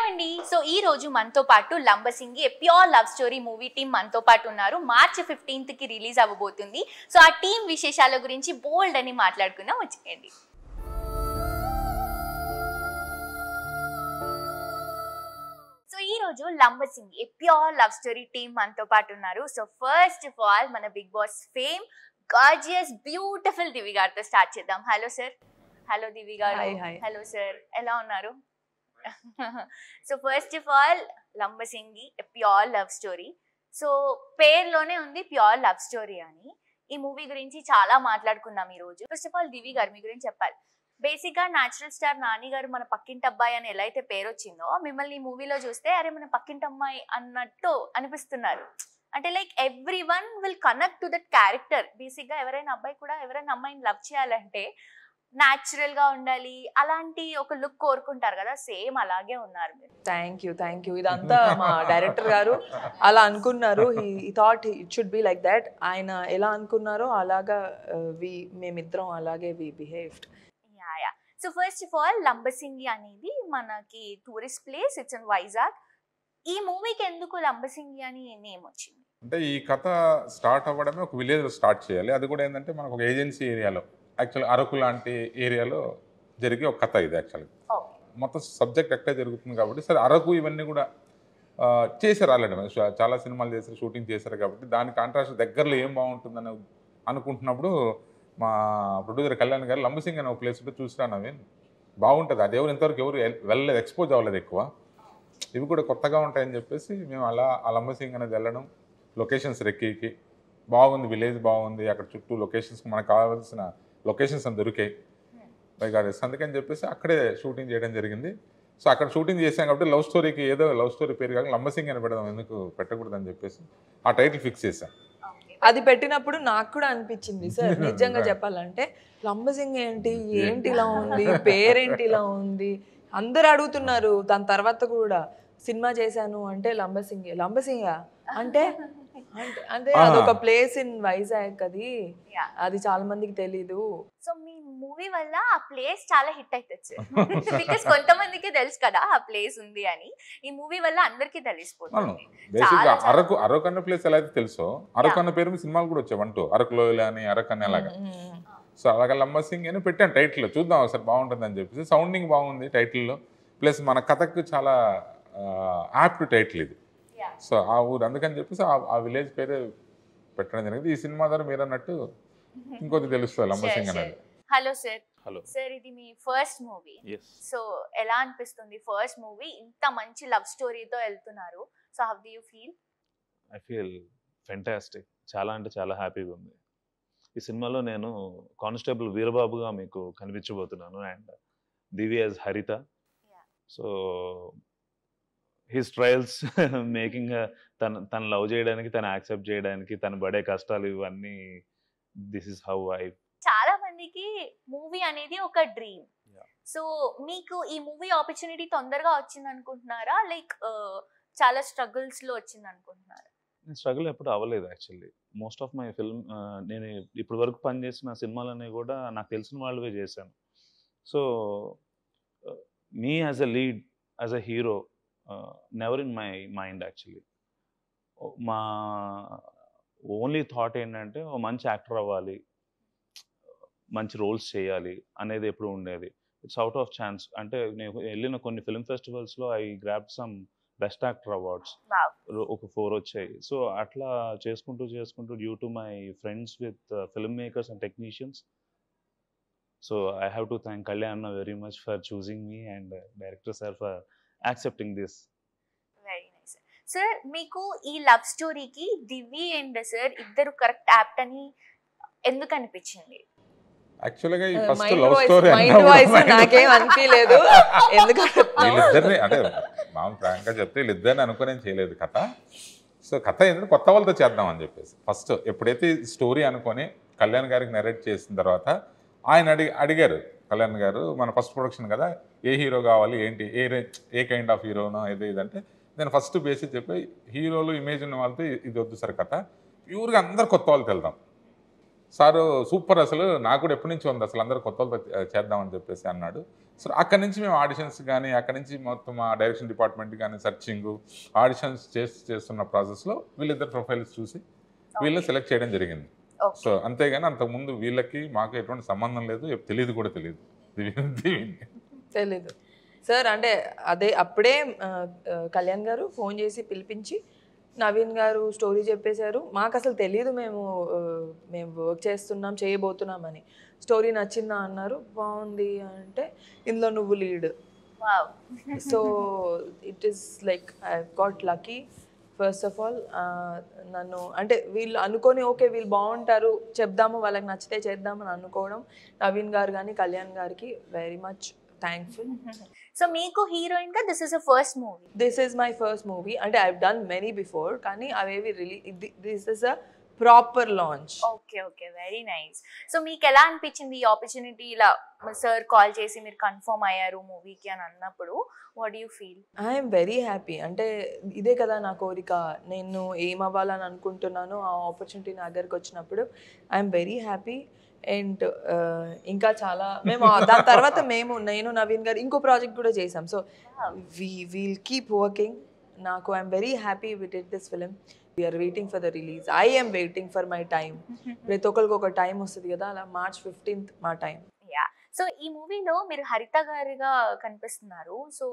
అండి. సో ఈ రోజు మనతో పాటు Lambasingi pure love story movie team మనతో పాటు ఉన్నారు. మార్చి 15th కి రిలీజ్ అవ్వబోతుంది. సో ఆ టీం విశేషాల గురించి బోల్డ్ అని మాట్లాడుకుందాం, వచ్చేయండి. సో ఈ రోజు Lambasingi pure love story team మనతో పాటు ఉన్నారు. సో ఫస్ట్ ఆఫ్ ఆల్ మన big boss fame gorgeous beautiful Divi గారితో స్టార్ట్ చేద్దాం. Hello sir. హలో దివి గారు. హలో సార్, ఎలా ఉన్నారు? So first of all Lambasingi pure love story. So పేరులోనే ఉంది ప్యూర్ లవ్ స్టోరీ అని. ఈ మూవీ గురించి చాలా మాట్లాడుకున్నాం ఈ రోజు. ఫస్ట్ ఆఫ్ ఆల్ దివి గారు మీ గురించి చెప్పాలి. బేసిక్ గా న్యాచురల్ స్టార్ నాని గారు మన పక్కింటి అబ్బాయి అని ఎలా అయితే పేరు వచ్చిందో, మిమ్మల్ని ఈ మూవీలో చూస్తే అరే మన పక్కింటి అమ్మాయి అన్నట్టు అనిపిస్తున్నారు. అంటే like every one will connect to that character. Basic గా ఎవరైనా అబ్బాయి కూడా ఎవరైనా అమ్మాయిని లవ్ చేయాలంటే న్యాచురల్ గా ఉండాలి, అలాంటి ఒక లుక్ కోరుకుంటారు కదా, సేమ్ అలాగే ఉన్నారు మీరు. థ్యాంక్ యూ ఇదంతా మా డైరెక్టర్ గారు అలా అనుకున్నారు. He thought it should be like that. ఆయన ఎలా అనుకున్నారో అలాగా మేమిద్దరం అలాగే we behaved. Yeah. So first of all Lambasingi అనేది మనకి tourist place, it's in Vizag. ఈ మూవీకి ఎందుకు లంబసింగి అని నేమ్ వచ్చింది? అంటే ఈ కథ స్టార్ట్ అవ్వడమే ఒక విలేజ్ స్టార్ట్ చేయాలి. అది కూడా ఏంటంటే మనకు ఒక ఏజెన్సీ ఏరియాలో, యాక్చువల్లీ అరకు లాంటి ఏరియాలో జరిగే ఒక కథ ఇది. యాక్చువల్గా మొత్తం సబ్జెక్ట్ ఎక్కడ జరుగుతుంది కాబట్టి సరే అరకు ఇవన్నీ కూడా చేశారు ఆల్రెడీ. చాలా సినిమాలు చేశారు, షూటింగ్ చేశారు కాబట్టి దాని కాంట్రాస్ట్ దగ్గరలో ఏం బాగుంటుందని అనుకుంటున్నప్పుడు మా ప్రొడ్యూసర్ కళ్యాణ్ గారు లంబసింగి అనే ఒక ప్లేస్ ఉంటే చూసినా నవీన్ బాగుంటుంది, అది ఇంతవరకు ఎవరు వెళ్ళలేదు, ఎక్స్పోజ్ అవ్వలేదు ఎక్కువ, ఇవి కూడా కొత్తగా ఉంటాయని చెప్పేసి మేము అలా ఆ లంబసింగి అనేది వెళ్ళడం, లొకేషన్స్ రెక్కి బాగుంది, విలేజ్ బాగుంది, అక్కడ చుట్టూ లొకేషన్స్ మనకు కావాల్సిన లొకేషన్స్ అని దొరికాయి బైగాడేసి, అందుకని చెప్పేసి అక్కడే షూటింగ్ చేయడం జరిగింది. సో అక్కడ షూటింగ్ చేసాం కాబట్టి లవ్ స్టోరీకి ఏదో లవ్ స్టోరీ పేరు కాక లంబసింగి అని పెడదాం, ఎందుకు పెట్టకూడదని చెప్పేసి ఆ టైటిల్ ఫిక్స్ చేశాం. అది పెట్టినప్పుడు నాకు కూడా అనిపించింది సార్, నిజంగా చెప్పాలంటే లంబసింగి ఏంటి ఇలా ఉంది, పేరేంటి ఇలా ఉంది, అందరు అడుగుతున్నారు. దాని తర్వాత కూడా సినిమా చేశాను అంటే లంబసింగా అంటే అంటే అదొక ప్లేస్ ఇన్ వైజాగ్, అది చాలా మందికి తెలీదు. సో మీ మూవీ వల్ల ఆ ప్లేస్ చాలా హిట్ అవుతుంది బికాస్ కొంతమందికి తెలుసు కదా ఆ ప్లేస్ ఉంది అని. ఈ మూవీ వల్ల అందరికీ తెలిసిపోతుంది. అరకు అన్న ప్లేస్ ఎలా అయితే తెలుసో, అరకు అన్న పేరు సినిమాలు కూడా వచ్చాయి, 1, 2 అరకులో అని అరకు అని అలాగా. సో అలాగే లంబసింగి అని పెట్టాను టైటిల్లో, చూద్దాం ఒకసారి బాగుంటుంది అని చెప్పేసి. సౌండింగ్ బాగుంది టైటిల్లో, ప్లస్ మన కథకు చాలా యాప్ట్ టైటిల్ ఇది. సో ఆ ఊరు, అందుకని చెప్పేసి ఆ విలేజ్ పేరే పెట్టడం జరిగింది. ఈ సినిమా ద్వారా మీరు అన్నట్టు ఇంకొకటి తెలుస్తుంది లంబసింగి అనేది. Hello sir. హలో సార్, ఇది మీ ఫస్ట్ మూవీ. సో ఎలా అనిపిస్తుంది ఫస్ట్ మూవీ ఇంత మంచి లవ్ స్టోరీతో వెళ్తున్నారు? So how do you feel? I feel fantastic, చాలా అంటే చాలా హ్యాపీగా ఉంది. ఈ సినిమాలో నేను కానిస్టేబుల్ వీరబాబుగా మీకు కనిపించబోతున్నాను అండ్ దివి యాజ్ హరిత. సో హిస్ ట్రయల్స్ మేకింగ్ తను లవ్ చేయడానికి, తను యాక్సెప్ట్ చేయడానికి, తను పడే కష్టాలు, ఇవన్నీ దిస్ ఇస్ హౌ ఐ. చాలా మందికి మూవీ అనేది ఒక డ్రీమ్. సో మీకు ఈ మూవీ ఆపర్చునిటీ తొందరగా వచ్చింది అనుకుంటున్నారా, లైక్ చాలా స్ట్రగుల్స్ లో వచ్చింది అనుకుంటున్నారా? స్ట్రగుల్ ఎప్పుడు అవ్వలేదు actually. Most of my film, నేను ఇప్పటి వరకు పనిచేసిన సినిమాలన్నీ కూడా నాకు తెలిసిన వాళ్ళవే చేశాను. So me as a lead, as a hero, never in my mind actually. మా ఓన్లీ థాట్ ఏంటంటే ఓ మంచి యాక్టర్ అవ్వాలి, మంచి రోల్స్ చేయాలి అనేది ఎప్పుడు ఉండేది. It's out of chance. అంటే నేను వెళ్ళిన కొన్ని ఫిల్మ్ ఫెస్టివల్స్లో I grab some best actor awards, ఒక 4 వచ్చాయి. సో అట్లా చేసుకుంటూ due to my friends with film makers and technicians, so I have to thank Kalyan very much for choosing me and director sir for accepting this. Very nice sir. మీకు ఈ love స్టోరీకి Divi and sir ఇద్దరు correct apt అని ఎందుకు అనిపించింది? యాక్చువల్గా ఈ first love story నాకేం అనిపించలేదు, ఎందుకంటే వీళ్ళిద్దరిని అంటే మామూలు ప్రాంక్గా చెప్తే వీళ్ళిద్దరిని అనుకుని ఏం చేయలేదు కథ. సో కథ ఏంటంటే కొత్త వాళ్ళతో చేద్దాం అని చెప్పేసి ఫస్ట్ ఎప్పుడైతే స్టోరీ అనుకొని కళ్యాణ్ గారికి నెరేట్ చేసిన తర్వాత ఆయన అడిగారు కళ్యాణ్ గారు, మన ఫస్ట్ ప్రొడక్షన్ కదా, ఏ హీరో కావాలి ఏంటి, ఏ కైండ్ ఆఫ్ హీరోనో ఇదంటే నేను ఫస్ట్ బేసిక్ చెప్పి హీరోలు ఇమేజ్ ఉన్న వాళ్ళతో ఇది వద్దు సార్ కథ, ప్యూర్గా అందరు కొత్త వాళ్ళతో వెళ్దాం. సారు సూపర్, అసలు నాకు కూడా ఎప్పటి నుంచి ఉంది, అసలు అందరూ కొత్త వాళ్ళతో చేద్దామని చెప్పేసి అన్నాడు. సో అక్కడి నుంచి మేము ఆడిషన్స్ కానీ అక్కడి నుంచి మొత్తం ఆ డైరెక్షన్ డిపార్ట్మెంట్ కానీ సర్చింగ్ ఆడిషన్స్ చేస్తున్న ప్రాసెస్లో వీళ్ళిద్దరు ప్రొఫైల్స్ చూసి వీళ్ళని సెలెక్ట్ చేయడం జరిగింది. సో అంతేగాని అంతకుముందు వీళ్ళకి మాకు ఎటువంటి సంబంధం లేదు, తెలియదు కూడా తెలియదు. తెలీదు సార్. అంటే అప్పుడే కళ్యాణ్ గారు ఫోన్ చేసి పిలిపించి నవీన్ గారు స్టోరీ చెప్పేశారు. మాకు అసలు తెలియదు మేము వర్క్ చేస్తున్నాం చేయబోతున్నామని. స్టోరీ నచ్చిందా అన్నారు, బాగుంది అంటే ఇందులో నువ్వు lead. So it is like I got lucky. First of all నన్ను అంటే వీళ్ళు అనుకొని ఓకే వీళ్ళు బాగుంటారు చెప్దాము వాళ్ళకి నచ్చితే చేద్దామని అనుకోవడం నవీన్ గారు కానీ కళ్యాణ్ గారికి వెరీ మచ్ థ్యాంక్ఫుల్. సో మీకు హీరోయిన్ గా this is a first movie? This is my first movie. అంటే ఐ డన్ మెనీ బిఫోర్ కానీ అవేవి this is a proper launch. Okay okay, very nice. So మీకు ఎలా అనిపించింది ఈ ఆపర్చునిటీ? ఇలా సార్ కాల్ చేసి మీరు కన్ఫర్మ్ అయ్యారు మూవీకి అని అన్నప్పుడు what do you feel? I'm very happy. అంటే ఇదే కదా నా కోరిక, నేను ఏం అవ్వాలని అనుకుంటున్నానో ఆ ఆపర్చునిటీ నా దగ్గరకు వచ్చినప్పుడు ఐఎమ్ వెరీ హ్యాపీ. అండ్ ఇంకా చాలా మేము దాని తర్వాత నేను నవీన్ గారు ఇంకో ప్రాజెక్ట్ కూడా చేసాం. So we'll keep working. నాకు I'm very happy with it this film. We are waiting for the release. I am waiting for my time. ప్రతి ఒక్కరికి ఒక టైం వస్తుంది కదా, అలా March 15th మా టైం. సో ఈ మూవీలో మీరు హరిత గారిగా కనిపిస్తున్నారు. సో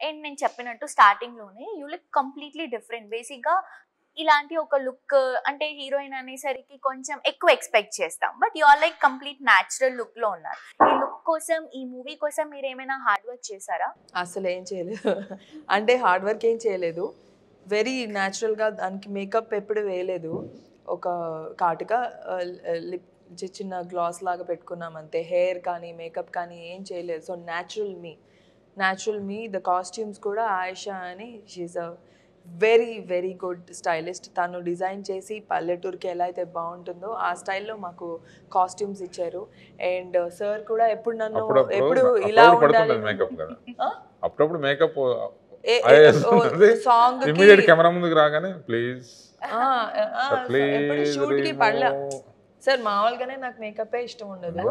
అండ్ నేను చెప్పినట్టు స్టార్టింగ్ లోనే you look completely different. Basic గా ఇలాంటి ఒక లుక్ అంటే హీరోయిన్ అనేసరికి కొంచెం ఎక్కువ ఎక్స్పెక్ట్ చేస్తాం, but you are like complete natural look లో ఉన్నారు. ఈ లుక్ కోసం ఈ మూవీ కోసం మీరు ఏమైనా హార్డ్ వర్క్ చేశారా? అసలు ఏం చేయలేదు. అంటే హార్డ్ వర్క్ ఏం చేయలేదు. వెరీ న్యాచురల్గా దానికి మేకప్ ఎప్పుడు వేయలేదు. ఒక కాటుగా లిప్ చిన్న గ్లాస్ లాగా పెట్టుకున్నాం అంతే. హెయిర్ కానీ మేకప్ కానీ ఏం చేయలేదు. So natural me. The costumes కూడా ఆయిషా అని, she is a very very good stylist. తను డిజైన్ చేసి పల్లెటూరుకి ఎలా అయితే బాగుంటుందో ఆ స్టైల్లో మాకు కాస్ట్యూమ్స్ ఇచ్చారు. అండ్ సార్ కూడా ఎప్పుడు నన్ను ఎప్పుడు ఇలా ఉండాలి అప్పుడప్పుడు మేకప్ సాంగ్ కెమెరా ముందుకు రాగానే ప్లీజ్ షూట్ కి పడలా సార్. మామూలుగానే నాకు మేకప్ ఇష్టం ఉండదు.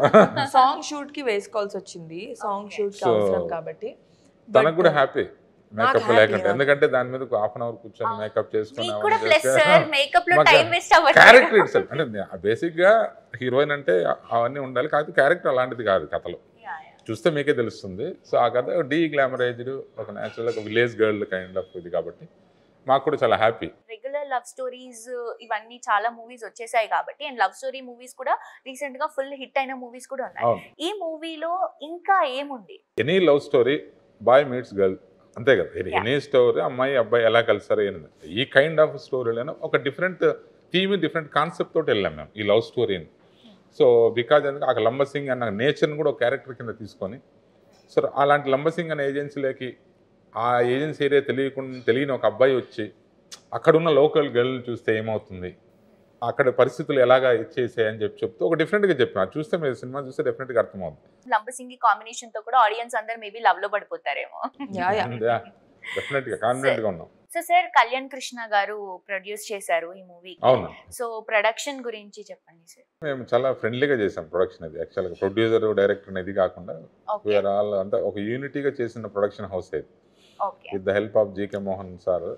సాంగ్ షూట్ కి వేసుకోవాల్సి వచ్చింది. సాంగ్ షూట్ కి అవసరం కాబట్టి తనకు కూడా హ్యాపీ మేకప్ లేకుండా. ఎందుకంటే దాని మీద హాఫ్ అన్ అవర్ కూర్చొని మేకప్ చేసుకున్నాం. క్యారెక్టర్ ఇట్ సెల్ఫ్ అంటే బేసిక్ గా హీరోయిన్ అంటే అవన్నీ ఉండాలి. కాకపోతే క్యారెక్టర్ అలాంటిది కాదు కథలో. చూస్తే మీకే తెలుస్తుంది. సో ఆ కథ డీ గ్లామరైజ్డ్, ఒక న్యాచురల్ ఒక విలేజ్ గర్ల్ కైండ్ ఆఫ్ ఇది కాబట్టి మాకు కూడా చాలా హ్యాపీ. రెగ్యులర్ లవ్ స్టోరీస్ ఇవన్నీ చాలా మూవీస్ వచ్చేసాయి కాబట్టి, అండ్ లవ్ స్టోరీ మూవీస్ కూడా రీసెంట్ గా ఫుల్ హిట్ అయిన మూవీస్ కూడా ఉన్నాయి. ఈ మూవీలో ఇంకా ఏముంది? Any love story boy meets girl అంతే కదా. ఎనీ స్టోరీ అమ్మాయి అబ్బాయి ఎలా కలిసారు ఏంది, ఈ కైండ్ ఆఫ్ స్టోరీలో ఒక డిఫరెంట్ థీమ్ డిఫరెంట్ కాన్సెప్ట్ తోటి వెళ్ళాం మేము ఈ లవ్ స్టోరీని. సో బికాజ్ ఎందుకంటే ఆ లంబసింగ్ అన్న నేచర్ని కూడా ఒక క్యారెక్టర్ కింద తీసుకొని, సో అలాంటి లంబసింగ్ అనే ఏజెన్సీలోకి ఆ ఏజెన్సీ ఏరియా తెలియని ఒక అబ్బాయి వచ్చి అక్కడున్న లోకల్ గర్ల్ చూస్తే ఏమవుతుంది, అక్కడ పరిస్థితులు ఎలాగా ఇచ్చేసాయని చెప్తూ ఒక డిఫరెంట్గా చెప్పాను. చూస్తే మీరు సినిమా చూస్తే డెఫినెట్గా అర్థమవుతుంది. లంబసింగి కాంబినేషన్ తో కూడా ఆడియన్స్ అందరూ మేబీ లవ్ లో పడిపోతారేమో. డెఫినెట్గా కాన్ఫిడెంట్ గా ఉన్నాం. సో సార్ కళ్యాణ్ కృష్ణ గారు ప్రొడ్యూస్ చేశారు ఈ మూవీ. అవును. సో ప్రొడక్షన్ గురించి చెప్పండి సార్. మేము చాలా ఫ్రెండ్లీగా చేసాం ప్రొడక్షన్. అది యాక్చువల్గా ప్రొడ్యూసర్ డైరెక్టర్ అనేది కాకుండా వీఆర్ ఆల్ అంతా ఒక యూనిటీగా చేసిన ప్రొడక్షన్ హౌస్ ఇది, with the help of GK Mohan sir.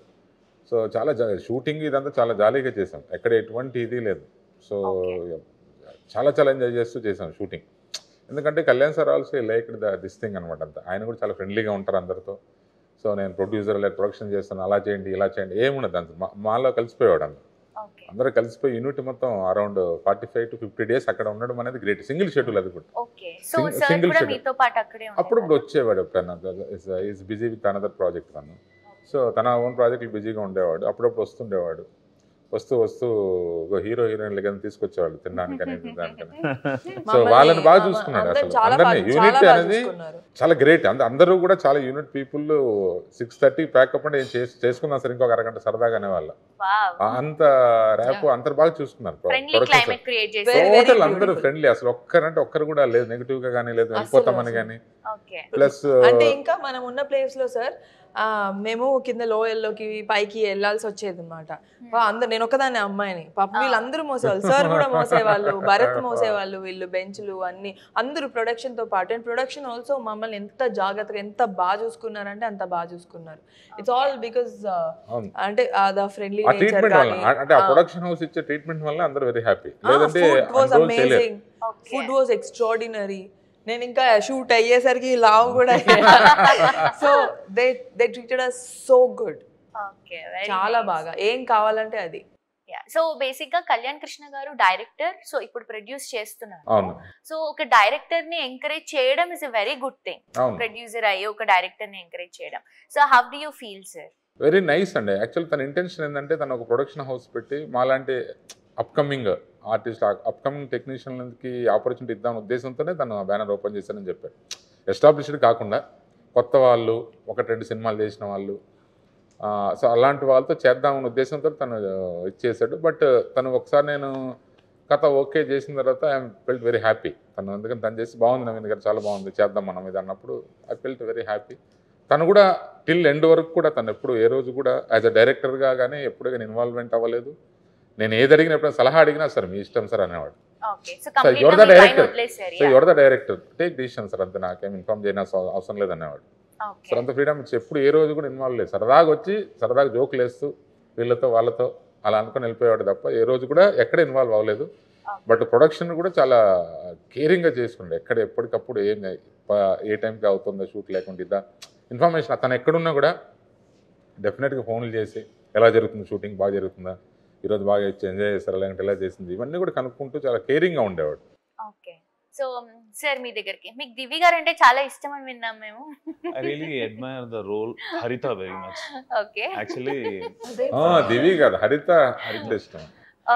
So చాలా షూటింగ్ ఇదంతా చాలా జాలీగా చేసాం, ఎక్కడ ఎటువంటి ఇది లేదు. సో చాలా చాలా ఎంజాయ్ చేస్తూ చేసాం షూటింగ్. ఎందుకంటే Kalyan sir also like this thing అనమాట. అంతా ఆయన కూడా చాలా ఫ్రెండ్లీగా ఉంటారు అందరితో. సో నేను ప్రొడ్యూసర్ లేదు ప్రొడక్షన్ చేస్తాను, అలా చేయండి ఇలా చేయండి ఏమున్నది అంత మాలో కలిసిపోయాడు. అందరూ కలిసిపోయి యూనిట్ మొత్తం అరౌండ్ 45 to 50 days అక్కడ ఉండడం అనేది గ్రేట్. సింగిల్ షెడ్యూల్ అది కూడా. Single schedule. అప్పుడప్పుడు వచ్చేవాడు is busy with another project తను. సో తన ఓన్ ప్రాజెక్టులు బిజీగా ఉండేవాడు. అప్పుడప్పుడు వస్తుండేవాడు. వస్తూ హీరో హీరోయిన్లు కానీ తీసుకొచ్చేవాళ్ళు తినడానికని దానికని. సో వాళ్ళని బాగా చూసుకున్నాడు. అసలు అందరినీ యూనిట్ అనేది చాలా గ్రేట్. అందరూ కూడా చాలా యూనిట్ పీపుల్. 6:30 ప్యాకప్ అంటే ఏం చేసుకున్నాం సార్ ఇంకొక అరగంట సరదాగానే వాళ్ళ అంత ర్యాప్ అంత బాగా చూసుకున్నారు. టోటల్ అందరూ ఫ్రెండ్లీ. అసలు ఒక్కరంటే ఒక్కరు కూడా లేదు నెగిటివ్ గా కానీ లేదు వెళ్ళిపోతామని కానీ. ప్లస్ అంటే ఇంకా మనం ఉన్న ప్లేస్ లో సార్ మేము కింద లోయల్లోకి పైకి వెళ్ళాల్సి వచ్చేది అనమాట. అందరు, నేను ఒక్కదాన్ని అమ్మాయిని, పాప వీళ్ళందరూ మోసేవాళ్ళు, సార్ కూడా మోసేవాళ్ళు, భరత్ మోసేవాళ్ళు, వీళ్ళు బెంచ్లు అన్ని అందరూ ప్రొడక్షన్తో పాటు. అండ్ ప్రొడక్షన్ ఆల్సో మమ్మల్ని ఎంత జాగ్రత్తగా ఎంత బాగా చూసుకున్నారంటే అంత బాగా చూసుకున్నారు. ఇట్స్ ఆల్ బికాస్ అంటే ద ఫ్రెండ్లీ నేచర్ కానీ అంటే ఆ ప్రొడక్షన్ హౌస్ ఇచ్చే ట్రీట్మెంట్ వల్ల అందరూ వెరీ హ్యాపీ. లేదంటే food was amazing, food was extraordinary. నేను ఇంకా షూట్ అయ్యేసరికి లావు కూడా so they treated us so good, చాలా బాగా. ఏం కావాలంటే అది. సో బేసిక్ గా కళ్యాణ్ కృష్ణ గారు డైరెక్టర్, సో ఇప్పుడు ప్రొడ్యూస్ చేస్తున్నారు. సో ఒక డైరెక్టర్ ని ఎంకరేజ్ చేయడం is a very good thing. Producer అయ్యి ఒక డైరెక్టర్ ని ఎంకరేజ్ చేయడం. So how do you feel sir? Very nice అండి. యాక్చువల్ తన ఇంటెన్షన్ ఏంటంటే తను ఒక ప్రొడక్షన్ హౌస్ పెట్టి మాలాంటి అప్కమింగ్ ఆర్టిస్ట్, అప్కమింగ్ టెక్నీషియన్కి ఆపర్చునిటీ ఇద్దామని ఉద్దేశంతోనే తను బ్యానర్ ఓపెన్ చేశానని చెప్పాడు. ఎస్టాబ్లిష్డ్ కాకుండా కొత్త వాళ్ళు, 1-2 సినిమాలు చేసిన వాళ్ళు, సో అలాంటి వాళ్ళతో చేద్దామనే ఉద్దేశంతో తను ఇచ్చేసాడు. బట్ తను ఒకసారి నేను కథ ఓకే చేసిన తర్వాత ఐ ఫెల్ట్ వెరీ హ్యాపీ. తను అందుకని తను చేసి బాగుంది నవీన్ గారు, చాలా బాగుంది, చేద్దాం మనం ఇది అన్నప్పుడు ఐ ఫెల్ట్ వెరీ హ్యాపీ. తను కూడా టిల్ ఎండ్ వరకు కూడా తను ఎప్పుడు ఏ రోజు కూడా యాజ్ అ డైరెక్టర్గా కానీ ఎప్పుడు కానీ ఇన్వాల్వ్మెంట్ అవ్వలేదు. నేను ఏది అడిగిన ఎప్పుడైనా సలహా అడిగినా సార్ మీ ఇష్టం సార్ అనేవాడు. Sir your the director, so your the director, take decision sir, అంతే, నాకేం ఇన్ఫార్మ్ చేయని అవసరం లేదనేవాడు. సార్ అంత ఫ్రీడమ్ ఇచ్చి ఎప్పుడు ఏ రోజు కూడా ఇన్వాల్వ్ లేదు. సరదాగా వచ్చి సరదాగా జోకులు వేస్తూ వీళ్ళతో వాళ్ళతో అలా అనుకుని వెళ్ళిపోయేవాడు తప్ప ఏ రోజు కూడా ఎక్కడ ఇన్వాల్వ్ అవ్వలేదు. బట్ ప్రొడక్షన్ కూడా చాలా కేరింగ్గా చేసుకుండే. ఎక్కడ ఎప్పటికప్పుడు ఏ టైంకి అవుతుందో షూట్ లేకుండా ఇద్దా ఇన్ఫర్మేషన్. అతను ఎక్కడున్నా కూడా డెఫినెట్గా ఫోన్లు చేసి ఎలా జరుగుతుంది షూటింగ్, బాగా జరుగుతుందా, ఈరోజు బాగా ఎంజాయ్ చేస్తారా, లేదంటే ఎలా చేసింది, ఇవన్నీ కూడా కనుక్కుంటూ చాలా కేరింగ్గా ఉండేవాడు. ఓకే. సో సార్ మీ దగ్గరికి మీకు దివి గారు అంటే చాలా ఇష్టం అని విన్నాం మేము. I really admire the role Haritha very much. Okay. Actually, దివి కాదు, హరిత ఇష్టం.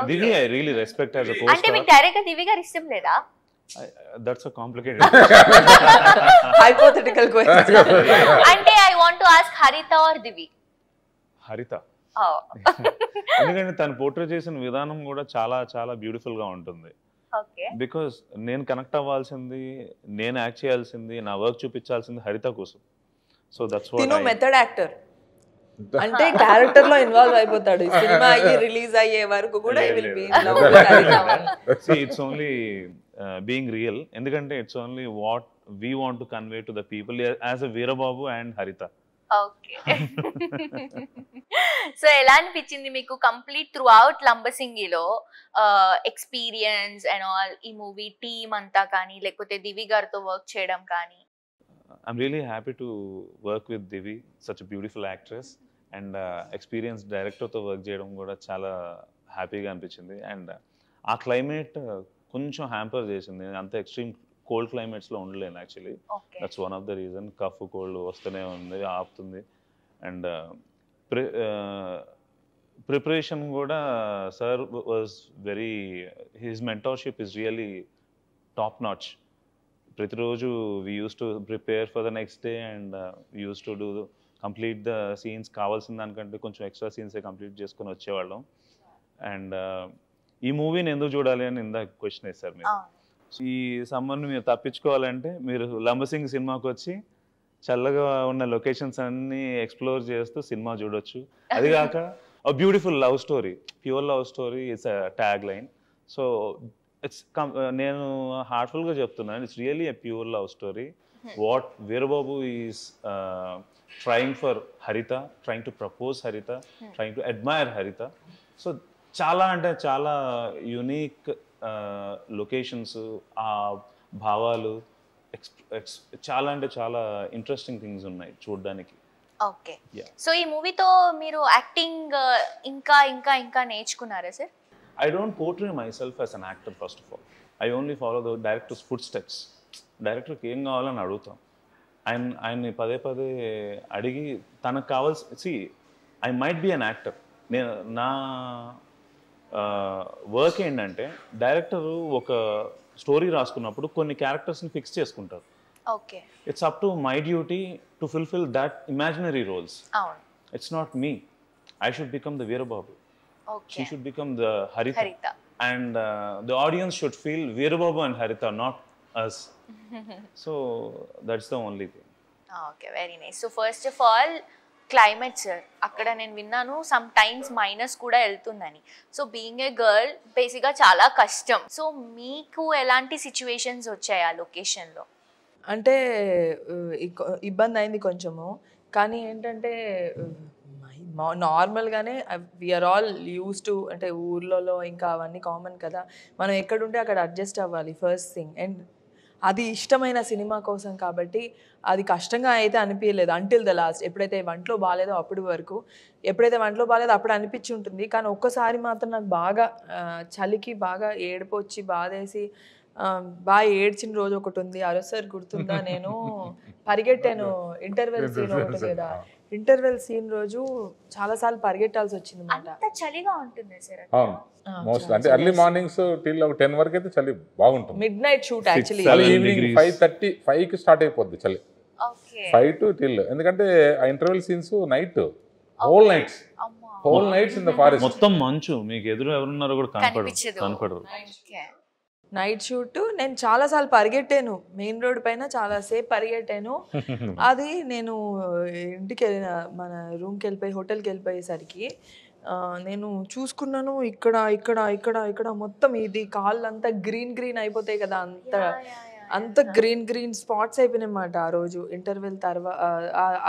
Divi I really respect as a co-star. అంటే మీకు డైరెక్ట్ గా దివి గారు ఇష్టం లేదా? That's a complicated hypothetical question. అంటే I want to ask Haritha or Divi. Haritha. ఎందుకంటే తను పోర్ట్రే చేసిన విధానం కూడా చాలా చాలా బ్యూటిఫుల్ గా ఉంటుంది. బికాస్ నేను కనెక్ట్ అవ్వాల్సింది, నేను యాక్ట్ చేయాల్సింది, నా వర్క్ చూపించాల్సింది హరిత కోసం. So that's what. Method actor అంటే క్యారెక్టర్ లో ఇన్వాల్వ్ అయిపోతాడు. సినిమా అయ్యి రిలీజ్ అయ్యే వరకు కూడా ఇట్స్ ఓన్లీ బీయింగ్ రియల్. ఎందుకంటే it's only what we want to convey to the people as a Veerababu and Haritha. Okay. So ఎలా అనిపించింది మీకు కంప్లీట్ త్రూ అవుట్ లంబసింగిలో ఎక్స్పీరియన్స్ అండ్ ఆల్, ఈ మూవీ టీమ్ అంతా కానీ లేకపోతే దివి గారితో వర్క్ చేయడం కానీ? I'm really happy to work with Divi, such beautiful actress. And experience డైరెక్టర్తో వర్క్ చేయడం కూడా చాలా హ్యాపీగా అనిపించింది. అండ్ ఆ క్లైమేట్ కొంచెం హ్యాంపర్ చేసింది. అంత ఎక్స్ట్రీమ్ కోల్డ్ క్లైమేట్స్లో ఉండలేను actually. That's one of the reason. Cough cold వస్తూనే ఉంది, ఆపుతుంది. అండ్ ప్రిపరేషన్ కూడా sir was very, his mentorship is really top notch. ప్రతిరోజు we used to prepare for the next day and we used to do complete the scenes. కావాల్సిన దానికంటే కొంచెం extra సీన్సే complete చేసుకొని వచ్చేవాళ్ళం. అండ్ ఈ మూవీని ఎందుకు చూడాలి అని ఇందాక క్వశ్చన్ వేశారు మీరు. ఈ సమ్మర్ని మీరు తప్పించుకోవాలంటే మీరు లంబసింగ్ సినిమాకి వచ్చి చల్లగా ఉన్న లొకేషన్స్ అన్ని ఎక్స్ప్లోర్ చేస్తూ సినిమా చూడొచ్చు. అది కాక beautiful love story, pure love story it's tag line. So it's నేను హార్ట్ఫుల్గా చెప్తున్నాను, it's really a pure love story. What Veerababu is trying for హరిత, ట్రయింగ్ టు ప్రపోజ్ హరిత, ట్రయింగ్ టు అడ్మైర్ హరిత. సో చాలా అంటే చాలా యునీక్ లొకేషన్స్, ఆ భావాలు, చాలా అంటే చాలా ఇంట్రెస్టింగ్ థింగ్స్ ఉన్నాయి చూడడానికి. ఓకే. సో ఈ మూవీతో మీరు యాక్టింగ్ ఇంకా ఇంకా ఇంకా నేర్చుకున్నారా sir? I don't portray myself as an actor first of all. I only follow the director's footsteps. డైరెక్టర్కి ఏం కావాలని అడుగుతాం. ఆయన్ని పదే పదే అడిగి తనకు కావాల్సి I might be an actor. నేను నా వర్క్ ఏంటంటే డైరెక్టరు ఒక స్టోరీ రాసుకున్నప్పుడు కొన్ని క్యారెక్టర్స్ని ఫిక్స్ చేసుకుంటారు. Okay. It's up to my duty to fulfil that imaginary roles. It's not me. I should become the Veerababu. She should become the Haritha. And the audience should feel Veerababu and Haritha, not us. So that's the only thing. Okay, very nice. So first of all, climate sir అక్కడ నేను విన్నాను some times minus కూడా వెళ్తుందని. So being a girl బేసిక్గా చాలా కష్టం. So మీకు ఎలాంటి సిచ్యువేషన్స్ వచ్చాయి ఆ లొకేషన్లో? అంటే ఇబ్బంది అయింది కొంచెము, కానీ ఏంటంటే నార్మల్గానే వీఆర్ ఆల్ యూస్ టు, అంటే ఊర్లలో ఇంకా అవన్నీ కామన్ కదా, మనం ఎక్కడుంటే అక్కడ అడ్జస్ట్ అవ్వాలి ఫస్ట్ థింగ్. అండ్ అది ఇష్టమైన సినిమా కోసం కాబట్టి అది కష్టంగా అయితే అనిపించలేదు అంటిల్ ద లాస్ట్. ఎప్పుడైతే వంటలో బాగాలేదో అప్పుడు వరకు, ఎప్పుడైతే వంటలో బాగాలేదో అప్పుడు అనిపించి ఉంటుంది. కానీ ఒక్కసారి మాత్రం నాకు బాగా చలికి బాగా ఏడుపు వచ్చి బాధేసి బాగా ఏడ్చిన రోజు ఒకటి ఉంది. అరొసారి గుర్తుందా, నేను పరిగెట్టాను ఇంటర్వెల్ సీన్ ఒకటి కదా, ఇంటర్వెల్ సీన్ రోజు చాలాసార్లు పరిగెట్టాల్సి వచ్చింది అన్నమాట. చలిగా ఉంటుంది సార్ మోస్ట్ అంటే ఎర్లీ మార్నింగ్స్ టిల్ 10 వరకు అయితే చలి బాగుంటుంది. Midnight shoot actually evening 5:30 start అయిపోద్ది చలి, 5 to till. ఎందుకంటే ఆ interval scenes night, whole nights in the forest, మొత్తం మంచు, మీకు ఎదురు ఎవరున్నారో కూడా కనపడరు. Night shoot. నేను చాలాసార్లు పరిగెట్టాను మెయిన్ రోడ్ పైన, చాలాసేపు పరిగెట్టాను. అది నేను ఇంటికి వెళ్ళిన మన రూమ్కి వెళ్ళిపోయి హోటల్కి వెళ్ళిపోయేసరికి నేను చూసుకున్నాను, ఇక్కడ ఇక్కడ ఇక్కడ ఇక్కడ మొత్తం ఇది కాళ్ళు అంతా గ్రీన్ అయిపోతాయి కదా, అంత గ్రీన్ స్పాట్స్ అయిపోయినాయి అన్నమాట ఆ రోజు ఇంటర్వెల్ తర్వాత.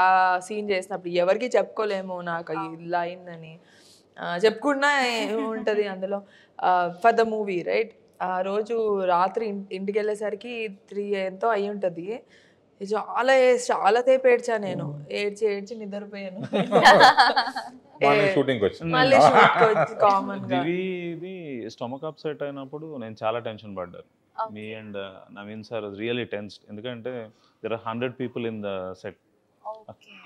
ఆ సీన్ చేసినప్పుడు ఎవరికి చెప్పుకోలేము నాకు ఇలా అయిందని, చెప్పుకున్నా ఏముంటుంది అందులో. ఫర్ ద మూవీ రైట్, ఆ రోజు రాత్రి ఇంటికి వెళ్ళేసరికి 3 ఎంతో అయి ఉంటుంది. చాలా సేపు ఏడ్చా నేను, ఏడ్చి నిద్రపోయాను. మళ్ళీ కామన్ గా ఇది స్టమక్ అప్సెట్ అయినప్పుడు నేను చాలా టెన్షన్ పడ్డాను. Me and Naveen sir really tensed, ఎందుకంటే there are 100 people in the set,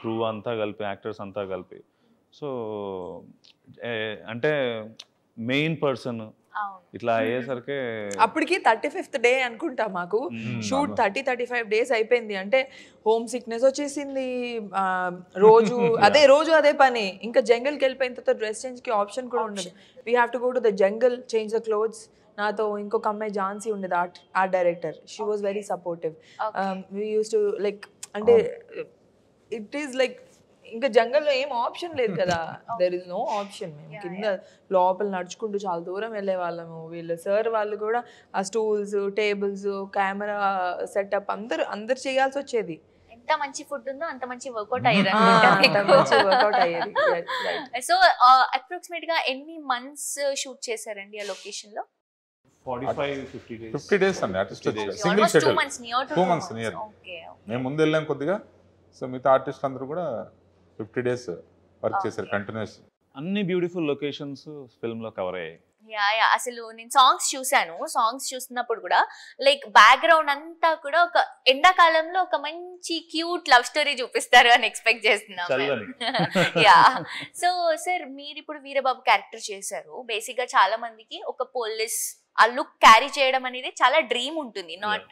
crew అంతా కలిపి, యాక్టర్స్ అంతా కలిపి. సో అంటే మెయిన్ పర్సన్ ఇట్లా అయ్యేసరికి అప్పటికి 35th డే అనుకుంటా మాకు షూట్. 35 days అయిపోయింది. అంటే హోమ్ సిక్నెస్ వచ్చేసింది రోజు అదే పని. ఇంకా జంగల్కి వెళ్ళిపోయిన తర్వాత డ్రెస్ చేంజ్కి ఆప్షన్ కూడా ఉండదు. We have to go to the jungle, change the clothes. నాతో ఇంకొక అమ్మాయి ఝాన్సీ ఉండేది, art director. She was very supportive. We used to like, అంటే ఇట్ ఈస్ లైక్ ఇంకా జంగల్లో ఏం ఆప్షన్ లేదు కదా, దెర్ ఇస్ నో ఆప్షన్. మేము కింద లోపల నడుచుకుంటూ చాలా దూరం వెళ్ళే వాళ్ళము. వీళ్ళు సార్ వాళ్ళు కూడా ఆ స్టూల్స్, టేబుల్స్, కెమెరా సెటప్ అందరు చేయాల్సి వచ్చేది. ఎంత మంచి ఫుడ్ ఉందో అంత మంచి వర్కౌట్ అయ్యేది. సో అప్రాక్సిమేట్ గా ఎన్ని మంత్స్ షూట్ చేశారండి ఆ లొకేషన్ లో? 50 days అండి. Single schedule 2 months near. మేము ముందు వెళ్ళాం కొద్దిగా. సో మిగతా ఆర్టిస్ట్ అందరూ కూడా 50 days వర్క్ చేశారు కంటిన్యూస్. అన్ని బ్యూటిఫుల్ లొకేషన్స్ ఫిల్మ్ లో కవర్ అయ్యాయి. అసలు నేను సాంగ్స్ చూసాను. సాంగ్స్ చూస్తున్నప్పుడు కూడా లైక్ బ్యాక్గ్రౌండ్ అంతా కూడా ఒక ఎండాకాలంలో ఒక మంచి క్యూట్ లవ్ స్టోరీ చూపిస్తారు అని ఎక్స్పెక్ట్ చేస్తున్నాను. సో సార్ మీరు ఇప్పుడు వీరబాబు క్యారెక్టర్ చేశారు. బేసిక్ గా చాలా మందికి ఒక పోలీస్ ఆ లుక్ క్యారీ చేయడం అనేది చాలా డ్రీమ్ ఉంటుంది, నాట్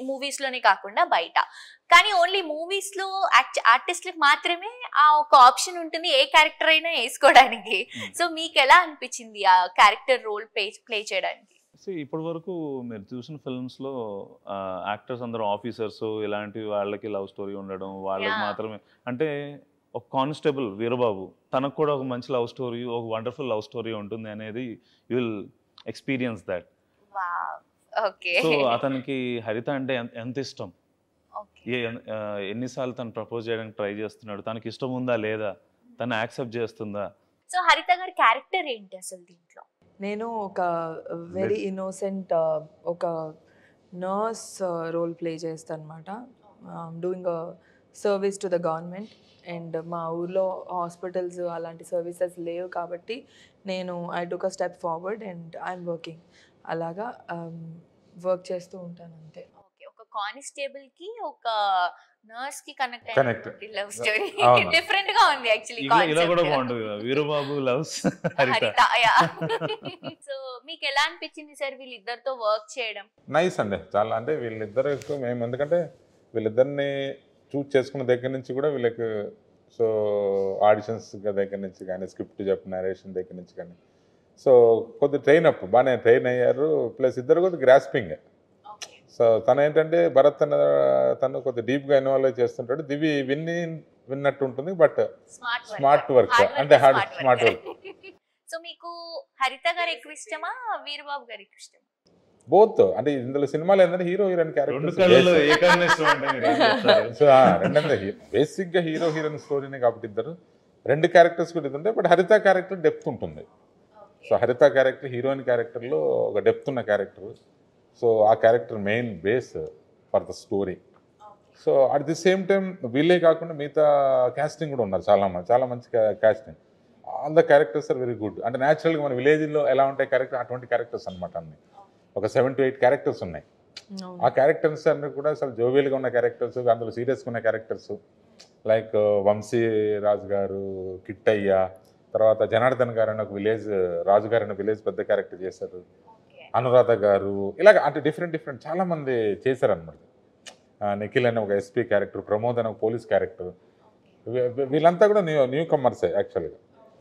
మూవీస్ లోనే కాకుండా బయట. కానీ ఓన్లీ మూవీస్ లో ఆర్టిస్ట్లకు మాత్రమే ఆ ఒక ఆప్షన్ ఉంటుంది, ఏ క్యారెక్టర్ అయినా వేసుకోవడానికి. సో మీకు ఎలా అనిపించింది ఆ క్యారెక్టర్ రోల్ ప్లే చేయడానికి? ఇప్పటి వరకు మీరు చూసిన ఫిల్మ్స్ లో యాక్టర్స్ అందరూ ఆఫీసర్స్, ఇలాంటి వాళ్ళకి లవ్ స్టోరీ ఉండడం, వాళ్ళకి మాత్రమే. అంటే ఒక కానిస్టేబుల్ వీరబాబు, తనకు కూడా ఒక మంచి లవ్ స్టోరీ, ఒక వండర్ఫుల్ లవ్ స్టోరీ ఉంటుంది అనేది you will experience that. So అతనికి హరిత అంటే ఎంత ఇష్టం, ఎన్నిసార్లు తను ప్రపోజ్ చేయడానికి ట్రై చేస్తున్నాడు, తనకి ఇష్టం ఉందా లేదా, తను యాక్సెప్ట్ చేస్తుందా. సో హరిత గారి క్యారెక్టర్ ఏంటి అసలు దీంట్లో? నేను ఒక వెరీ ఇన్నోసెంట్ ఒక నర్స్ రోల్ ప్లే చేస్తాను అనమాట. Doing service to the government. And మా ఊర్లో హాస్పిటల్స్ అలాంటి సర్వీసెస్ లేవు కాబట్టి నేను I took a step forward and I'm working. అలాగా వర్క్ చేస్తూ ఉంటాను అంతే. ఒక కానిస్టేబుల్ కి ఒక నర్స్ కి కనెక్ట్ లవ్ స్టోరీ డిఫరెంట్ గా ఉంది యాక్చువల్లీ. ఇలా కూడా బాగుంటుంది వీరబాబు లవ్స్ హరిత. సో మీకు ఎలా అనిపించింది సార్ వీళ్ళిద్దరితో వర్క్ చేయడం? నైస్ అండి చాలా. అంటే వీళ్ళిద్దరు మేము ఎందుకంటే వీళ్ళిద్దరిని చూస్ చేసుకున్న దగ్గర నుంచి కూడా వీళ్ళకి సో ఆడిషన్స్ దగ్గర నుంచి కానీ, స్క్రిప్ట్ చెప్పిన నరేషన్ దగ్గర నుంచి కానీ, సో కొద్దిగా బాగానే ట్రైన్ అయ్యారు. ప్లస్ ఇద్దరు కొద్దిగా గ్రాస్పింగ్. సో తను ఏంటంటే భరత్ తను కొద్దిగా డీప్గా ఇన్వాల్వ్ చేస్తుంటాడు. దివి విన్నట్టు ఉంటుంది, బట్ స్మార్ట్ స్మార్ట్ వర్క్ అంటే హార్డ్ స్మార్ట్ వర్క్. సో మీకు హరిత గారు ఎక్కువ ఇష్టమా, వీరబాబు గారు ఎక్కువ ఇష్టమా? బోత్. అంటే ఇందులో సినిమాలు ఏంటంటే హీరో హీరోయిన్ రెండు కళ్ళలో క్యారెక్టర్, ఏకాగ్రత అంటే మీరు ఏం చెప్తారు? సో రెండంటే బేసిక్ గా హీరో హీరోయిన్ స్టోరీనే కాబట్టి ఇద్దరు రెండు క్యారెక్టర్స్ కూడా ఇది ఉంటాయి. బట్ హరిత క్యారెక్టర్ డెప్త్ ఉంటుంది. సో హరిత క్యారెక్టర్ హీరోయిన్ క్యారెక్టర్లో ఒక డెప్త్ ఉన్న క్యారెక్టర్. సో ఆ character main base for the story. So at the same time వీళ్ళే కాకుండా మిగతా క్యాస్టింగ్ కూడా ఉన్నారు చాలా మంచి casting. All the characters are very good. అంటే న్యాచురల్గా మన విలేజ్లో ఎలా ఉంటాయి క్యారెక్టర్, అటువంటి క్యారెక్టర్స్ అనమాట. అన్ని ఒక 7 to 8 క్యారెక్టర్స్ ఉన్నాయి. ఆ క్యారెక్టర్స్ అన్ని కూడా అసలు జోవియల్గా ఉన్న క్యారెక్టర్స్, అందులో సీరియస్గా ఉన్న క్యారెక్టర్స్. లైక్ వంశీ రాజు గారు, కిట్టయ్య, తర్వాత జనార్దన్ గారు అని ఒక విలేజ్, రాజు గారు అనే విలేజ్ పెద్ద క్యారెక్టర్ చేశారు, అనురాధ గారు, ఇలాగ అంటే డిఫరెంట్ చాలా మంది చేశారనమాట. నిఖిల్ అనే ఒక ఎస్పీ క్యారెక్టర్, ప్రమోద్ అనే ఒక పోలీస్ క్యారెక్టర్, వీళ్ళంతా కూడా న్యూ కమర్సే యాక్చువల్గా.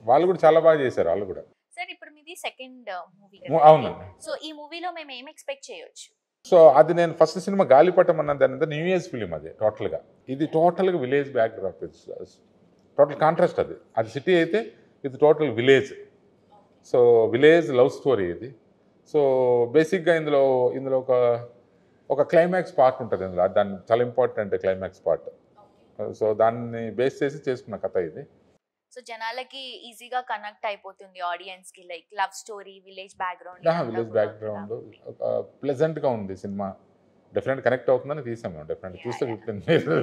వాళ్ళు కూడా చాలా బాగా చేశారు వాళ్ళు కూడా. సార్ ఇప్పుడు మీది సెకండ్ మూవీ, అవును. సో ఈ మూవీలో మేము ఏం ఎక్స్పెక్ట్ చేయొచ్చు? సో అది నేను ఫస్ట్ సినిమా గాలిపటం అన్నది అనేది న్యూ ఇయర్స్ ఫిలిం. అది టోటల్గా ఇది టోటల్గా village back drop, total contrast. అది సిటీ అయితే ఇది total village. So village love story ఇది. సో బేసిక్గా ఇందులో ఒక క్లైమాక్స్ పార్ట్ ఉంటుంది ఇందులో. దాన్ని చాలా ఇంపార్టెంట్ క్లైమాక్స్ పార్ట్. సో దాన్ని బేస్ చేసి చేసుకున్న కథ ఇది. సో జనాలకి ఈజీగా కనెక్ట్ అయిపోతుంది ఆడియన్స్ కి, like love story, village background. Village background ప్లెజెంట్గా ఉంది సినిమా. డెఫినెట్ కనెక్ట్ అవుతుందని తీసాం మేము. డెఫినెట్ చూస్తే 15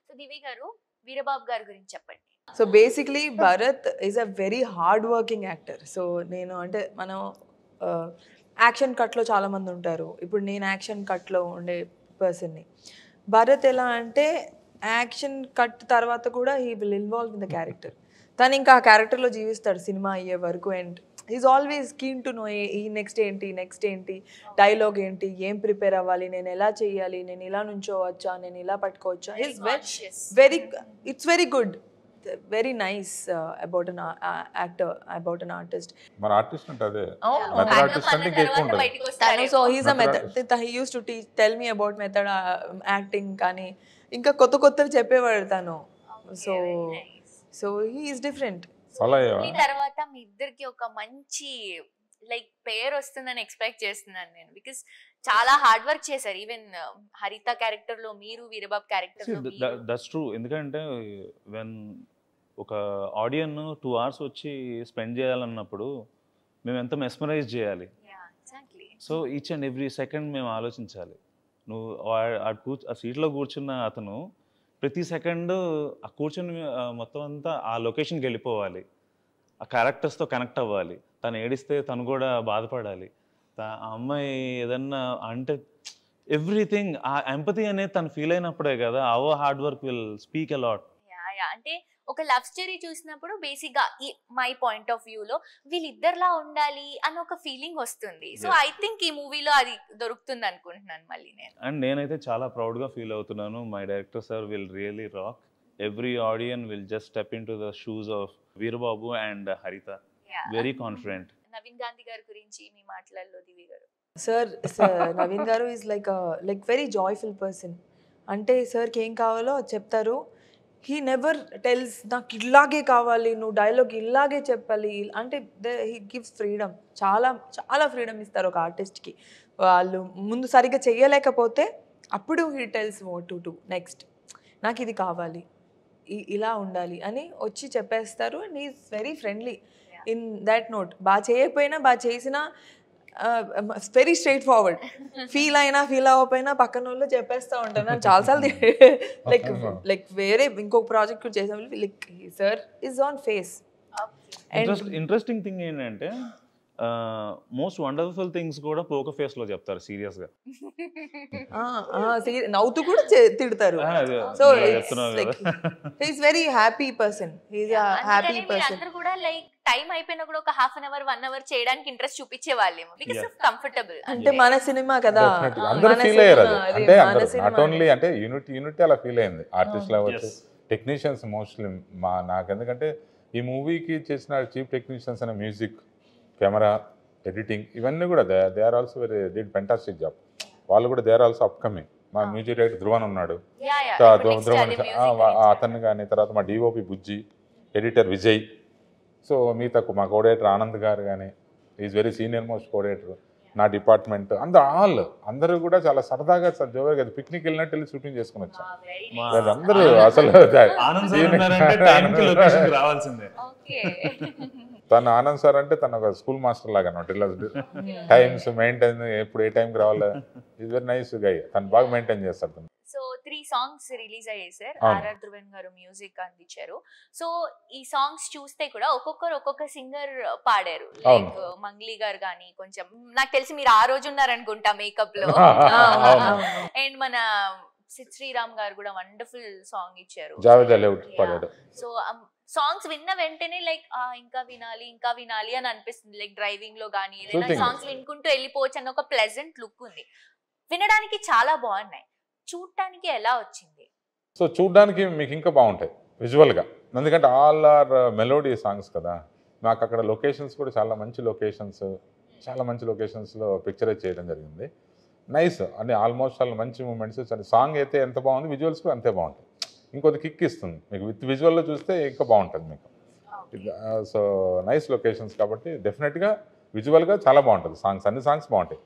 సో దివి గారు, వీరబాబు గారి గురించి చెప్పండి. So basically Bharat is a very hard working actor. So నేను అంటే మనం యాక్షన్ కట్లో చాలామంది ఉంటారు. ఇప్పుడు నేను యాక్షన్ కట్లో ఉండే పర్సన్ని. భరత్ ఎలా అంటే యాక్షన్ కట్ తర్వాత కూడా he will involve in the character. తను ఇంకా ఆ క్యారెక్టర్లో జీవిస్తాడు సినిమా అయ్యే వరకు. And is always keen to know ఈ నెక్స్ట్ ఏంటి, డైలాగ్ ఏంటి, ఏం ప్రిపేర్ అవ్వాలి, నేను ఎలా చేయాలి, నేను ఇలా నుంచోవచ్చా, నేను ఇలా పట్టుకోవచ్చా. Is very it's very good, very nice about an actor, about an artist. మన ఆర్టిస్ట్ అంటే అదే మెథడ్ ఆర్టిస్ట్ అంటే ఎక్కువ ఉంటుంది. So he's a method, he used to tell me about method acting. కానీ ఇంకా కొత్తవి చెప్పేవాడు తను. So he is different. ఈ తర్వాత మీ ఇద్దరికి ఒక మంచి లైక్ పేరు వస్తుందని ఎక్స్పెక్ట్ చేస్తున్నాను నేను, బికాస్ చాలా హార్డ్ వర్క్ చేశారు. ఈవెన్ హరిత క్యారెక్టర్ లో మీరు, వీరబాబు క్యారెక్టర్ లో మీరు. That's true. ఎందుకంటే వెన్ ఒక ఆడియన్ 2 hours వచ్చి స్పెండ్ చేయాలన్నప్పుడు మేము ఎంత మెస్మరైజ్ చేయాలి. So each and every second మేము ఆలోచించాలి. నువ్వు ఆ సీట్లో కూర్చున్న అతను ప్రతి సెకండ్ ఆ కూర్చుని మొత్తం అంతా ఆ లొకేషన్కి వెళ్ళిపోవాలి, ఆ క్యారెక్టర్స్తో కనెక్ట్ అవ్వాలి. తను ఏడిస్తే తను కూడా బాధపడాలి, ఆ అమ్మాయి ఏదన్నా అంటే ఎవ్రీథింగ్ ఆ ఎంపతి అనేది తను ఫీల్ అయినప్పుడే కదా hour hard work will speak a lot. అంటే ఒక లవ్ స్టోరీ చూసినప్పుడు బేసిక్ గా మై పాయింట్ ఆఫ్ వ్యూ లో వీళ్ళిద్దరిలా ఉండాలి అని ఒక ఫీలింగ్ వస్తుంది. సో ఐ థింక్ ఈ మూవీలో అది దొరుకుతుంది అనుకుంటున్నాను మళ్ళీ నేను. అండ్ నేనైతే చాలా ప్రౌడ్ గా ఫీల్ అవుతున్నాను. My director sir will really rock. Every audience will just step in to the shoes of Veerababu and Haritha. Very confident. Naveen Gandhi గారి గురించి మీ మాటలలో దివి గారు. సార్ నవీన్ గారు is like very joyful person. అంటే సార్కి ఏం కావాలో చెప్తారు. హీ నెవర్ టెల్స్ నాకు ఇలాగే కావాలి, నువ్వు డైలాగ్ ఇలాగే చెప్పాలి అంటే. హీ గివ్స్ ఫ్రీడమ్, చాలా ఫ్రీడమ్ ఇస్తారు ఒక ఆర్టిస్ట్కి. వాళ్ళు ముందు సరిగ్గా చెయ్యలేకపోతే అప్పుడు he tells what to do next, నాకు ఇది కావాలి, ఇలా ఉండాలి అని వచ్చి చెప్పేస్తారు. And is very friendly in that note. బాగా చేయకపోయినా బాగా చేసినా వెరీ స్ట్రైట్ ఫార్వర్డ్. ఫీల్ అవ్వకపోయినా పక్కన వాళ్ళు చెప్పేస్తూ ఉంటాను. చాలాసార్లు లైక్ వేరే ఇంకొక ప్రాజెక్ట్ చేసాం, like sir is on face. Interesting thing ఏంటంటే మోస్ట్ వండర్ఫుల్ థింగ్స్ కూడా పోకర్ ఫేస్ లో చెప్తారు సీరియస్ గా. నవ్వుతూ కూడా తిడతారు. So is very happy person. Is a happy person. అందరూ కూడా లైక్ టైం అయిపోయినా కూడా ఒక ½ hour 1 hour చేయడానికి ఇంట్రెస్ట్ చూపించే వాళ్ళేమో, బికాస్ ఆఫ్ కంఫర్టబుల్. అంటే మన సినిమా కదా, అందరూ ఫీల్ అయ్యారు. అంటే నాట్ ఓన్లీ అంటే యూనిటీ అలా ఫీల్ అయింది. ఆర్టిస్ట్ అవ్వచ్చు, టెక్నీషియన్స్ మోస్ట్లీ నాకు. ఎందుకంటే ఈ మూవీకి చేసిన చీఫ్ టెక్నీషియన్స్ అనే మ్యూజిక్, కెమెరా, ఎడిటింగ్ ఇవన్నీ కూడా they are also did fantastic job. వాళ్ళు కూడా దే ఆర్ ఆల్సో అప్కమింగ్. మా మ్యూజిక్ డైరెక్టర్ ధ్రువన్ ఉన్నాడు, ధ్రువన్ అతన్ని కానీ, తర్వాత మా DOP Bujji, editor Vijay, so మిగతా మా కోఆర్డినేటర్ ఆనంద్ గారు కానీ, is very senior most coordinator, నా డిపార్ట్మెంట్ అందరూ కూడా చాలా సరదాగా జోరుగా పిక్నిక్ వెళ్ళినట్టు వెళ్ళి షూటింగ్ చేసుకుని వచ్చాం. అందరూ అసలు తన ఆనంద్ సార్ అంటే తన ఒక స్కూల్ మాస్టర్ లాగా అనమాట. ఇలా టైమ్స్ మెయింటైన్, ఎప్పుడు ఏ టైంకి రావాలా, ఈజ్ వెరీ నైస్ గై, తను బాగా మెయింటైన్ చేస్తారు తను. సో 3 సాంగ్స్ రిలీజ్ అయ్యాయి సార్, ఆర్ఆర్ ధ్రువన్ గారు మ్యూజిక్ అందించారు. సో ఈ సాంగ్స్ చూస్తే కూడా ఒక్కొక్క సింగర్ పాడారు, లైక్ మంగ్లీ గారు కానీ, కొంచెం నాకు తెలిసి మీరు ఆ రోజు ఉన్నారనుకుంటా మేకప్ లో, అండ్ మన సిద్ శ్రీరామ్ గారు కూడా వండర్ఫుల్ సాంగ్ ఇచ్చారు. సో సాంగ్స్ విన్న వెంటనే లైక్ ఇంకా వినాలి అని అనిపిస్తుంది. లైక్ డ్రైవింగ్ లో కానీ ఏదైనా సాంగ్స్ వినుకుంటూ వెళ్ళిపోవచ్చు అన్న ఒక ప్లెజెంట్ లుక్ ఉంది. వినడానికి చాలా బాగున్నాయి, చూడటానికి ఎలా వచ్చింది? సో చూడడానికి మీకు ఇంకా బాగుంటాయి విజువల్గా, ఎందుకంటే ఆల్ ఆర్ మెలోడీ సాంగ్స్ కదా. మాకు అక్కడ లొకేషన్స్ కూడా చాలా మంచి లొకేషన్స్లో పిక్చరైజ్ చేయడం జరిగింది. నైస్ అంటే ఆల్మోస్ట్ చాలా మంచి మూమెంట్స్. సాంగ్ అయితే ఎంత బాగుంది, విజువల్స్ కూడా అంతే బాగుంటాయి. ఇంకొద్ది కిక్ ఇస్తుంది మీకు, విత్ విజువల్లో చూస్తే ఇంకా బాగుంటుంది మీకు. సో నైస్ లొకేషన్స్ కాబట్టి డెఫినెట్గా విజువల్గా చాలా బాగుంటుంది. సాంగ్స్ అన్ని సాంగ్స్ బాగుంటాయి.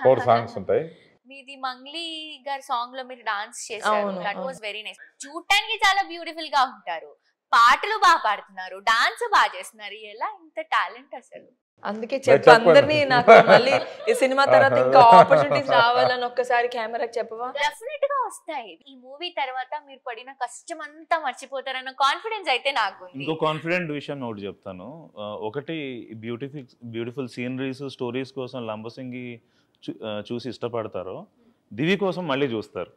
4 సాంగ్స్ ఉంటాయి. మీది మంగ్లీ గారి సాంగ్ లో మీరు డాన్స్ చేశారు, దట్ వాస్ వెరీ నైస్. చూడటానికి చాలా బ్యూటిఫుల్ గా ఉంటారు, పాటలు బాగా పాడుతున్నారు, డాన్స్ బాగా చేస్తున్నారు. ఎలా ఇంత టాలెంట్ అసలు? అందుకే అందరినీ నాకు మళ్ళీ ఈ సినిమా తర్వాత ఇంకా ఆపర్చునిటీస్ రావాలని ఒక్కసారి కెమెరాకి చెప్పవా? డెఫినెట్ గా వస్తాయి. ఈ మూవీ తర్వాత మీరు పడిన కష్టం అంతా మర్చిపోతారన్న కాన్ఫిడెన్స్ అయితే నాకు. ఇంకో కాన్ఫిడెంట్ విషయం నోట్ చెప్తాను. ఒకటి బ్యూటిఫుల్ సీనరీస్, స్టోరీస్ కోసం లంబసింగి చూసి ఇష్టపడతారో, దివి కోసం మళ్ళీ చూస్తారు.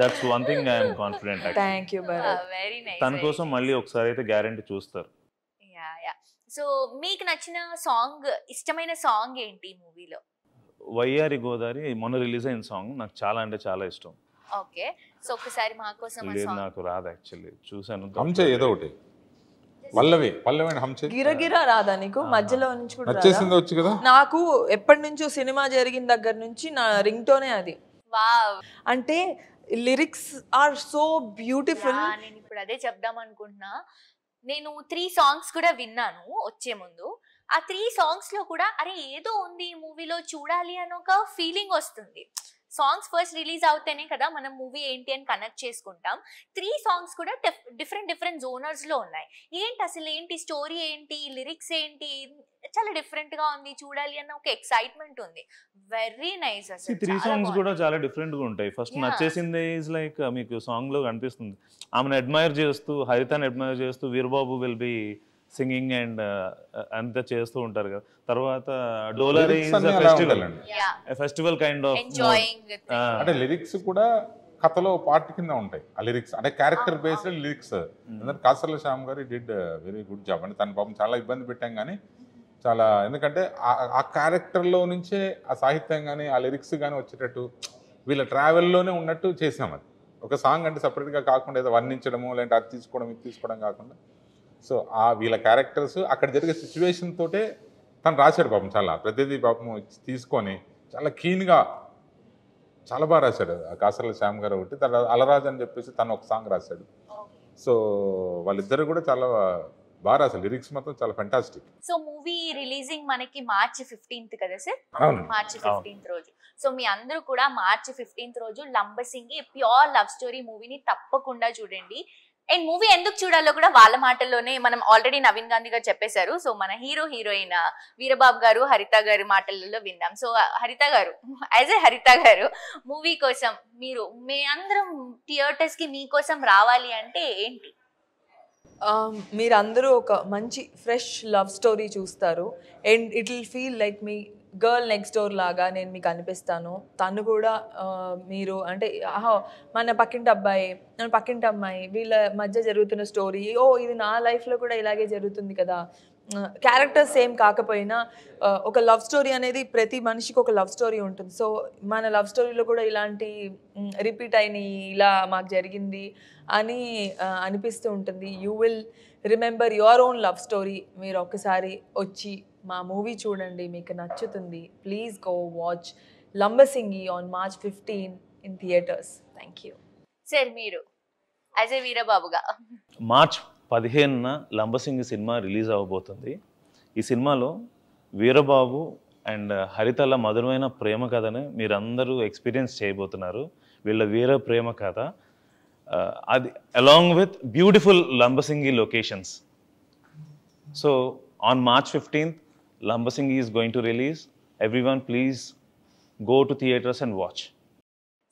That's one thing I am confident. Thank you Bharat. Very nice. తన కోసం మళ్ళీ ఒకసారి అయితే గ్యారెంటీ చూస్తారు. సో మీకు నచ్చిన సాంగ్, ఇష్టమైన సాంగ్ ఏంటి ఈ మూవీలో? వయ్యారి గోదారి మొన్న రిలీజ్ అయిన సాంగ్ నాకు చాలా అంటే చాలా ఇష్టం. ఓకే, సో ఒకసారి మా కోసం ఆ సాంగ్. నాకు రాదు యాక్చువల్లీ, చూసాను. హంసే ఏదో ఒకటి పల్లవి అండ్ హంసే. గిరగిరా రాదా నీకు? మధ్యలో నుంచి కూడా వచ్చేసింది, వచ్చు కదా. నాకు ఎప్పటి నుంచో సినిమా జరిగిన దగ్గర నుంచి నా రింగ్ టోనే అది. వావ్, అంటే లిరిక్స్ ఆర్ సో బ్యూటిఫుల్. నేను ఇప్పుడు అదే చెప్దాం అనుకుంటున్నా. నేను 3 సాంగ్స్ కూడా విన్నాను వచ్చే ముందు. ఆ 3 సాంగ్స్ లో కూడా అరే ఏదో ఉంది ఈ మూవీలో, చూడాలి అని ఒక ఫీలింగ్ వస్తుంది. సాంగ్స్ ఫస్ట్ రిలీజ్ అవుతేనే కదా మనం మూవీ ఏంటి అని కనెక్ట్ చేసుకుంటాం. 3 సాంగ్స్ కూడా డిఫరెంట్ జోనర్స్ లో ఉన్నాయి. ఏంటి అసలు, ఏంటి స్టోరీ, ఏంటి లిరిక్స్, ఏంటి చాలా డిఫరెంట్ గా ఉంది, చూడాలి అన్న ఒక ఎక్సైట్మెంట్ ఉంది. Very nice. అసలు 3 సాంగ్స్ కూడా చాలా డిఫరెంట్ గా ఉంటాయి. ఫస్ట్ నచ్చేసింది ఇస్ లైక్ మీకు సాంగ్ లో కనిపిస్తుంది ఆమెను అడ్మైర్ చేస్తూ, హరితని అడ్మైర్ చేస్తూ Veerababu will be singing and అంతా చేస్తూ ఉంటారు కదా. తర్వాత డోలరీ ఫెస్టివల్ కైండ్ ఆఫ్ అంటే లిరిక్స్ కూడా కథలో పార్ట్ కింద ఉంటాయి. ఆ లిరిక్స్ అంటే క్యారెక్టర్ బేస్డ్ లిరిక్స్. ఎందుకంటే కాసర్ల శ్యామ్ గారు డిడ్ వెరీ గుడ్ జాబ్. అంటే తన పాపం చాలా ఇబ్బంది పెట్టాం కానీ చాలా, ఎందుకంటే ఆ క్యారెక్టర్లో నుంచే ఆ సాహిత్యం కానీ ఆ లిరిక్స్ కానీ వచ్చేటట్టు వీళ్ళ ట్రావెల్లోనే ఉన్నట్టు చేసాం. అది ఒక సాంగ్ అంటే సపరేట్గా కాకుండా ఏదో వర్ణించడము లేదంటే అది తీసుకోవడం ఇది తీసుకోవడం కాకుండా, సో ఆ వీళ్ళ క్యారెక్టర్స్ అక్కడ జరిగే సిచ్యువేషన్ తోటే తను రాశాడు పాపం. చాలా ప్రతిదీ పాపం తీసుకొని చాలా కీన్గా చాలా బాగా రాశాడు కాసర్ల శ్యామ్ గారు. ఒకటి తర్వాత అలరాజ్ అని చెప్పేసి తను ఒక సాంగ్ రాశాడు. సో వాళ్ళిద్దరు కూడా చాలా బాగా రాశారు. లిరిక్స్ మాత్రం చాలా ఫెంటాస్టిక్. సో మూవీ రిలీజింగ్ మనకి March 15th కదా సార్? March 15th రోజు. సో మీ అందరూ కూడా March 15th రోజు లంబసింగి ప్యూర్ లవ్ స్టోరీ మూవీని తప్పకుండా చూడండి. అండ్ మూవీ ఎందుకు చూడాలో కూడా వాళ్ళ మాటల్లోనే మనం ఆల్రెడీ నవీన్ గాంధీ గారు చెప్పేశారు. సో మన హీరోయిన్ వీరబాబు గారు, హరిత గారి మాటలలో విందాం. సో హరిత గారు, యాజ్ ఏ హరిత గారు, మూవీ కోసం మీ అందరం థియేటర్స్ కి మీకోసం రావాలి అంటే ఏంటి? మీరందరూ ఒక మంచి ఫ్రెష్ లవ్ స్టోరీ చూస్తారు. And it will feel like me girl next door లాగా నేను మీకు అనిపిస్తాను. తను కూడా మీరు అంటే మన పక్కింటి అబ్బాయి, మన పక్కింటి అమ్మాయి, వీళ్ళ మధ్య జరుగుతున్న స్టోరీ, ఇది నా లైఫ్లో కూడా ఇలాగే జరుగుతుంది కదా. క్యారెక్టర్స్ సేమ్ కాకపోయినా ఒక లవ్ స్టోరీ అనేది ప్రతి మనిషికి ఒక లవ్ స్టోరీ ఉంటుంది. సో మన లవ్ స్టోరీలో కూడా ఇలాంటి రిపీట్ అయినాయి, ఇలా మాకు జరిగింది అని అనిపిస్తూ ఉంటుంది. You will remember your own love story. మీరు ఒక్కసారి వచ్చి మా మూవీ చూడండి, మీకు నచ్చుతుంది. Please go watch Lambasingi on March 15 in theaters. Thank you. Sir మీరు యాజ్ ఎ వీరబాబుగా మార్చ్ 15న లంబసింగి సినిమా రిలీజ్ అవ్వబోతుంది. ఈ సినిమాలో వీరబాబు అండ్ హరితల మధురమైన ప్రేమ కథని మీరందరూ ఎక్స్పీరియన్స్ చేయబోతున్నారు. వీళ్ళ వీర ప్రేమ కథ, అది along with beautiful Lambasingi locations. So on March 15th, Lambasingi is going to release. Everyone please go to theaters and watch.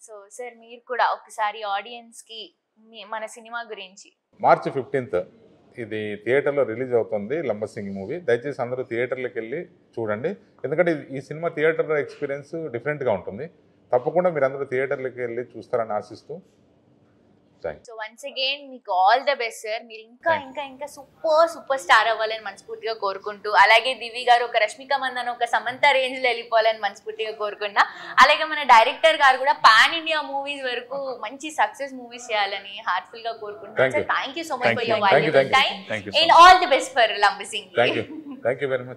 So sir మీరు కూడా ఒకసారి ఆడియన్స్ కి మన సినిమా గురించి. మార్చి 15th ఇది థియేటర్లో రిలీజ్ అవుతుంది లంబసింగి మూవీ. దయచేసి అందరూ థియేటర్లకు వెళ్ళి చూడండి, ఎందుకంటే ఈ సినిమా థియేటర్ ఎక్స్పీరియన్స్ డిఫరెంట్గా ఉంటుంది. తప్పకుండా మీరు అందరూ థియేటర్లకు వెళ్ళి చూస్తారని ఆశిస్తూ సో వన్స్ అగైన్ మీకు ఆల్ ద బెస్ట్ సార్. మీరు ఇంకా ఇంకా ఇంకా సూపర్ స్టార్ అవ్వాలని మనస్ఫూర్తిగా కోరుకుంటూ, అలాగే దివి గారు ఒక రష్మిక మందన ఒక సమంత రేంజ్ లో వెళ్ళిపోవాలని మనస్ఫూర్తిగా కోరుకున్నా, అలాగే మన డైరెక్టర్ గారు కూడా పాన్ ఇండియా మూవీస్ వరకు మంచి సక్సెస్ మూవీస్ చేయాలని హార్ట్ఫుల్ గా కోరుకుంటున్నాను sir. Thank you so much for your valuable time and all the best for Lambasingi. Thank you very much.